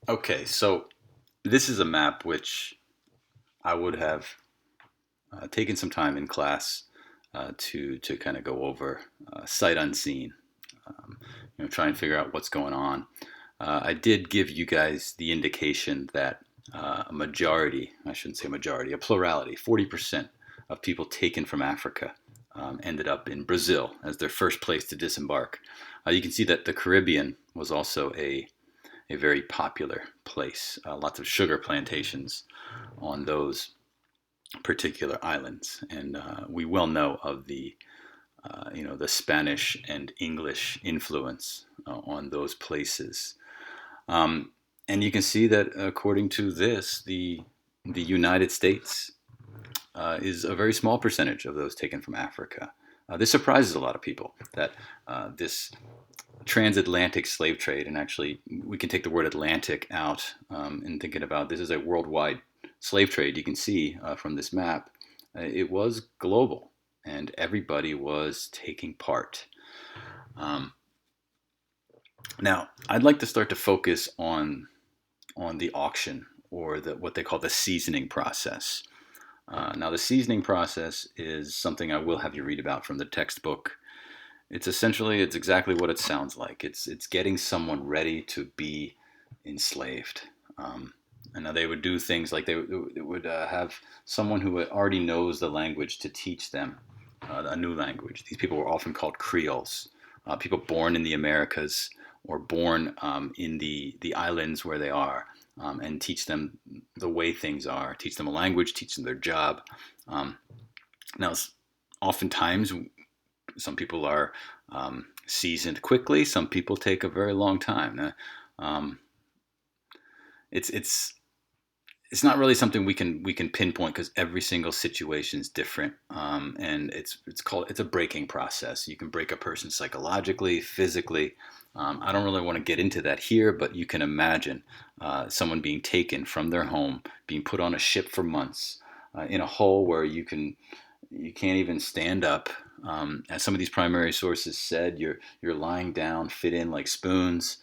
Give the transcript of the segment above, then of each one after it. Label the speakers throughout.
Speaker 1: Okay, so this is a map which I would have taken some time in class to kind of go over sight unseen, um, try and figure out what's going on. I did give you guys the indication that a majority, I shouldn't say majority, a plurality, 40% of people taken from Africa ended up in Brazil as their first place to disembark. You can see that the Caribbean was also a very popular place. Lots of sugar plantations on those particular islands, and we well know of the Spanish and English influence on those places. Um, and you can see that according to this, the United States is a very small percentage of those taken from Africa. This surprises a lot of people that this transatlantic slave trade, and actually we can take the word Atlantic out in thinking about this is a worldwide slave trade. You can see from this map, it was global, and everybody was taking part. Um, Now, I'd like to start to focus on the auction or what they call the seasoning process. Now, the seasoning process is something I will have you read about from the textbook. It's exactly what it sounds like. It's getting someone ready to be enslaved. And now they would do things like they would have someone who already knows the language to teach them a new language. These people were often called Creoles, people born in the Americas or born in the islands where they are, and teach them the way things are, teach them a language, teach them their job. Um, Now, oftentimes some people are seasoned quickly. Some people take a very long time. Um, it's it's not really something we can pinpoint because every single situation is different, and it's a breaking process. You can break a person psychologically, physically. I don't really want to get into that here, but you can imagine someone being taken from their home, being put on a ship for months, in a hole where you can't even stand up. As some of these primary sources said, you're lying down, fit in like spoons.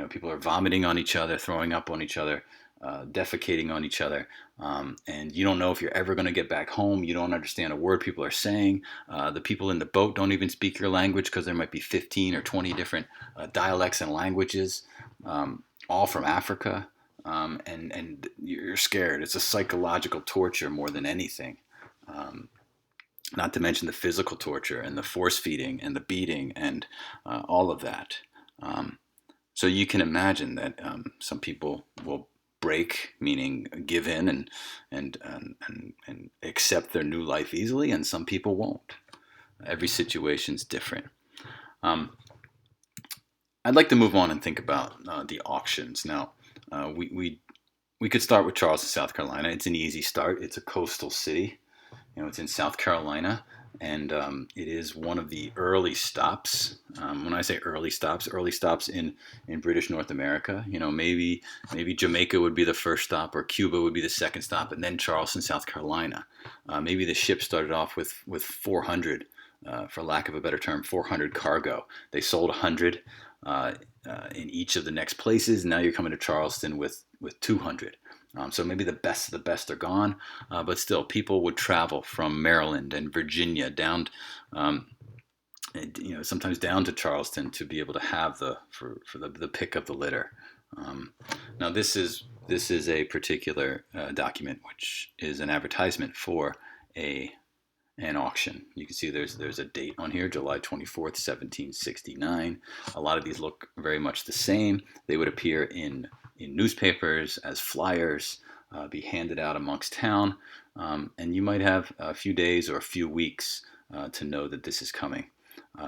Speaker 1: People are vomiting on each other, throwing up on each other, defecating on each other, and you don't know if you're ever going to get back home. You don't understand a word people are saying. The people in the boat don't even speak your language because there might be 15 or 20 different dialects and languages, all from Africa, and you're scared. It's a psychological torture more than anything. Um, Not to mention the physical torture and the force feeding and the beating and all of that. Um, so you can imagine that some people will break, meaning give in and accept their new life easily, and some people won't. Every situation's different. Um, I'd like to move on and think about the auctions. Now, we could start with Charleston, South Carolina. It's an easy start. It's a coastal city. It's in South Carolina, and it is one of the early stops. When I say early stops in British North America. Maybe Jamaica would be the first stop, or Cuba would be the second stop, and then Charleston, South Carolina. Maybe the ship started off with 400, for lack of a better term, 400 cargo. They sold 100 in each of the next places. Now you're coming to Charleston with 200. So maybe the best of the best are gone, but still, people would travel from Maryland and Virginia down, um, sometimes down to Charleston to be able to have the pick of the litter. Um, Now this is a particular document, which is an advertisement for a an auction. You can see there's a date on here, July 24th, 1769. A lot of these look very much the same. They would appear in newspapers as flyers, be handed out amongst town, and you might have a few days or a few weeks to know that this is coming.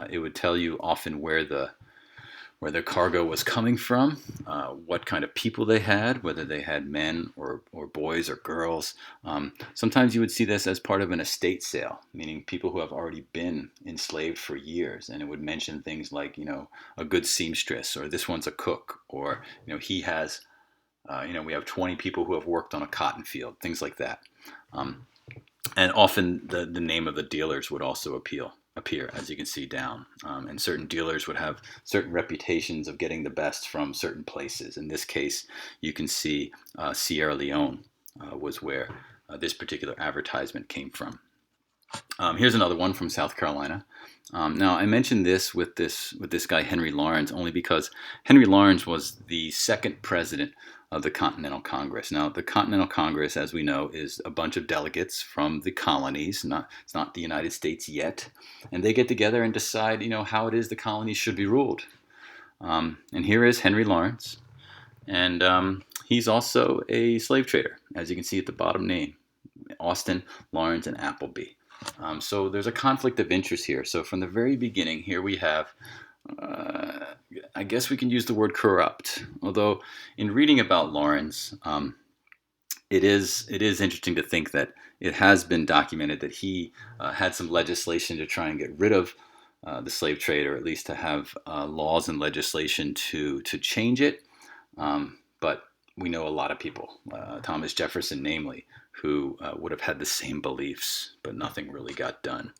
Speaker 1: It would tell you often where their cargo was coming from, what kind of people they had, whether they had men or boys or girls. Sometimes you would see this as part of an estate sale, meaning people who have already been enslaved for years, and it would mention things like, a good seamstress, or this one's a cook, or, he has, we have 20 people who have worked on a cotton field, things like that. And often the name of the dealers would also appear, as you can see down. And certain dealers would have certain reputations of getting the best from certain places. In this case, you can see Sierra Leone was where this particular advertisement came from. Here's another one from South Carolina. Now, I mentioned this with this guy Henry Lawrence only because Henry Lawrence was the second president of the Continental Congress. Now, the Continental Congress, as we know, is a bunch of delegates from the colonies. It's not the United States yet, and they get together and decide, how it is the colonies should be ruled. And here is Henry Lawrence, and he's also a slave trader, as you can see at the bottom name, Austin, Lawrence, and Appleby. So there's a conflict of interest here. So from the very beginning, here we have, I guess we can use the word corrupt. Although in reading about Lawrence, it is interesting to think that it has been documented that he had some legislation to try and get rid of the slave trade, or at least to have laws and legislation to change it. But we know a lot of people, Thomas Jefferson namely, who would have had the same beliefs, but nothing really got done.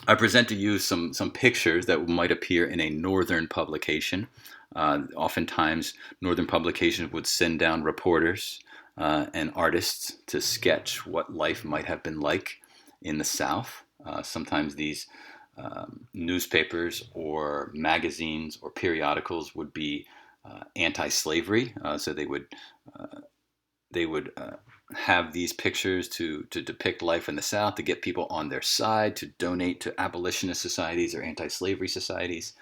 Speaker 1: I present to you some pictures that might appear in a northern publication. Oftentimes, northern publications would send down reporters and artists to sketch what life might have been like in the South. Sometimes these newspapers or magazines or periodicals would be anti-slavery, so they would have these pictures to depict life in the South, to get people on their side, to donate to abolitionist societies or anti-slavery societies.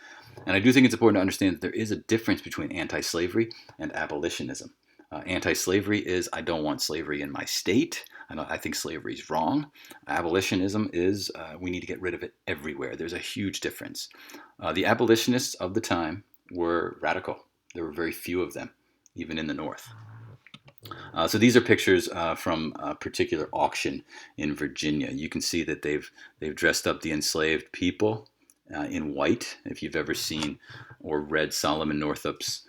Speaker 1: And I do think it's important to understand that there is a difference between anti-slavery and abolitionism. Anti-slavery is, I don't want slavery in my state. I think slavery is wrong. Abolitionism is, we need to get rid of it everywhere. There's a huge difference. The abolitionists of the time were radical. There were very few of them, even in the North. So these are pictures from a particular auction in Virginia. You can see that they've dressed up the enslaved people in white. If you've ever seen or read Solomon Northup's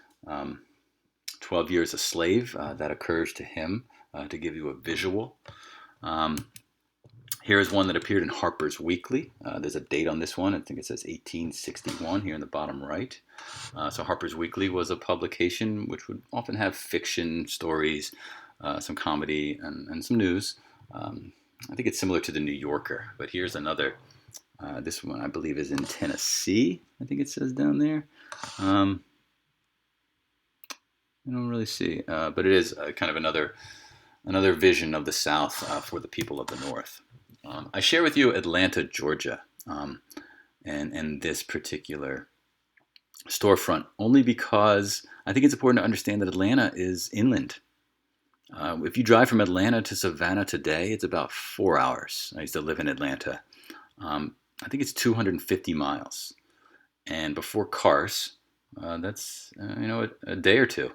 Speaker 1: 12 Years a Slave, that occurs to him to give you a visual. Here's one that appeared in Harper's Weekly. There's a date on this one. I think it says 1861 here in the bottom right. So Harper's Weekly was a publication which would often have fiction stories, some comedy, and some news. I think it's similar to the New Yorker. But here's another. This one I believe is in Tennessee. I think it says down there. I don't really see, but it is kind of another vision of the South for the people of the North. I share with you Atlanta, Georgia, and this particular storefront only because I think it's important to understand that Atlanta is inland. If you drive from Atlanta to Savannah today, it's about 4 hours. I used to live in Atlanta. I think it's 250 miles. And before cars, that's a day or two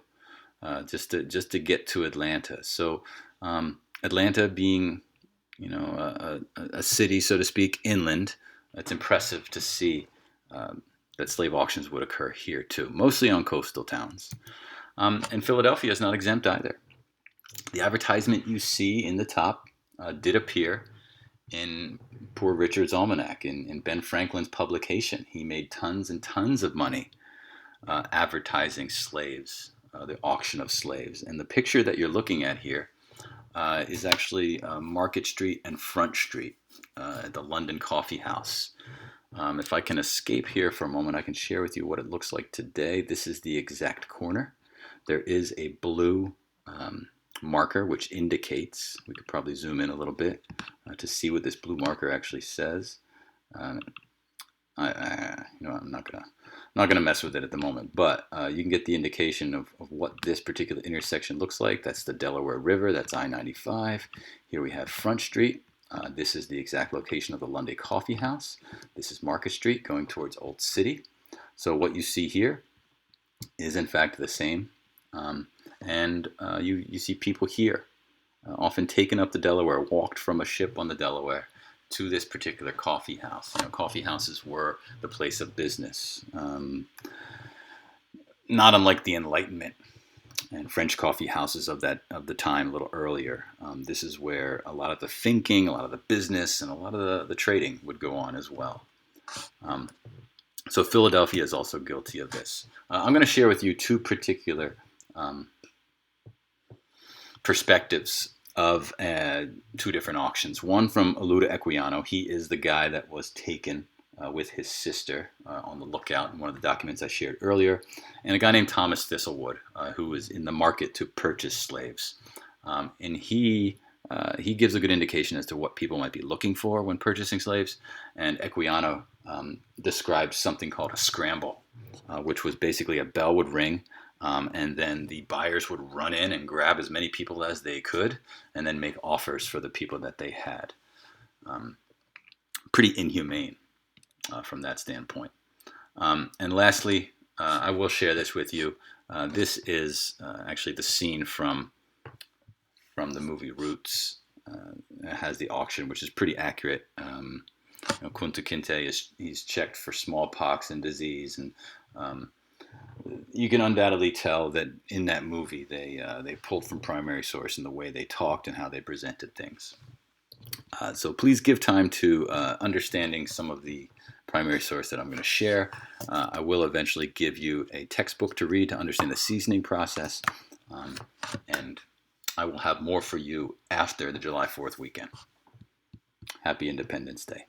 Speaker 1: just to get to Atlanta. So Atlanta being a city, so to speak, inland, it's impressive to see that slave auctions would occur here too, mostly on coastal towns. And Philadelphia is not exempt either. The advertisement you see in the top did appear in Poor Richard's Almanac, in Ben Franklin's publication. He made tons and tons of money advertising slaves, the auction of slaves. And the picture that you're looking at here is actually Market Street and Front Street at the London Coffee House. If I can escape here for a moment, I can share with you what it looks like today. This is the exact corner. There is a blue marker which indicates, we could probably zoom in a little bit to see what this blue marker actually says. I'm not gonna mess with it at the moment, but you can get the indication of what this particular intersection looks like. That's the Delaware River. That's I-95. Here we have Front Street. This is the exact location of the London Coffee House. This is Market Street going towards Old City. So what you see here is in fact the same. And you see people here, often taken up the Delaware, walked from a ship on the Delaware to this particular coffee house. Coffee houses were the place of business, not unlike the Enlightenment. and French coffee houses of the time a little earlier. This is where a lot of the thinking, a lot of the business, and a lot of the trading would go on as well. So Philadelphia is also guilty of this. I'm going to share with you two particular perspectives of two different auctions. One from Aluda Equiano. He is the guy that was taken with his sister on the lookout in one of the documents I shared earlier, and a guy named Thomas Thistlewood, who was in the market to purchase slaves. And he gives a good indication as to what people might be looking for when purchasing slaves. And Equiano describes something called a scramble, which was basically a bell would ring, and then the buyers would run in and grab as many people as they could, and then make offers for the people that they had. Pretty inhumane from that standpoint. And lastly, I will share this with you. This is actually the scene from the movie Roots. It has the auction, which is pretty accurate. Kunta Kinte he's checked for smallpox and disease, and you can undoubtedly tell that in that movie they pulled from primary source in the way they talked and how they presented things. So please give time to understanding some of the primary source that I'm going to share. I will eventually give you a textbook to read to understand the seasoning process, and I will have more for you after the July 4th weekend. Happy Independence Day.